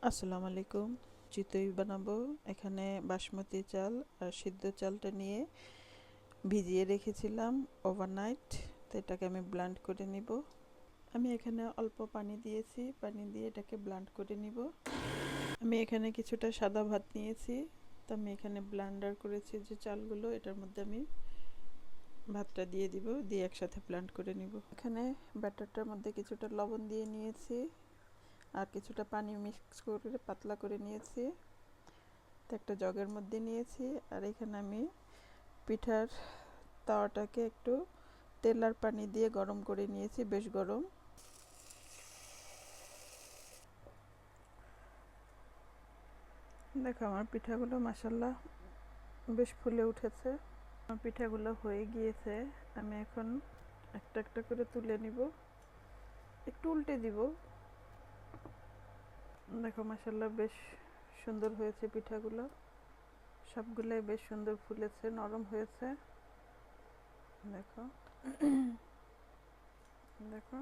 আসসালামু আলাইকুম। চিতই বানাবো। এখানে বাসমতি চাল আর সিদ্ধ চালটা নিয়ে ভিজিয়ে রেখেছিলাম ওভারনাইট। তো এটাকে আমি ব্লেন্ড করে নিব। আমি এখানে অল্প পানি দিয়েছি, পানি দিয়ে এটাকে ব্লেন্ড করে নিব। আমি এখানে কিছুটা সাদা ভাত নিয়েছি, তো আমি এখানে ব্লেন্ডার করেছি যে চালগুলো, এটার মধ্যে আমি ভাতটা দিয়ে দিব, দিয়ে একসাথে ব্লেন্ড করে নিব। এখানে ব্যাটারটার মধ্যে কিছুটা লবণ দিয়ে নিয়েছি আর কিছুটা পানি মিক্স করে পাতলা করে নিয়েছি। তো একটা জগের মধ্যে নিয়েছি আর এখানে আমি পিঠার তাওয়াটাকে একটু তেল আর পানি দিয়ে গরম করে নিয়েছি, বেশ গরম। দেখো আমার পিঠাগুলো মাশাআল্লাহ বেশ ফুলে উঠেছে। আমার পিঠাগুলো হয়ে গিয়েছে। আমি এখন একটা একটা করে তুলে নিব, একটু উল্টে দিব। দেখো মাশাআল্লাহ বেশ সুন্দর হয়েছে পিঠাগুলো, সবগুলোই বেশ সুন্দর ফুলেছে, নরম হয়েছে। দেখো দেখো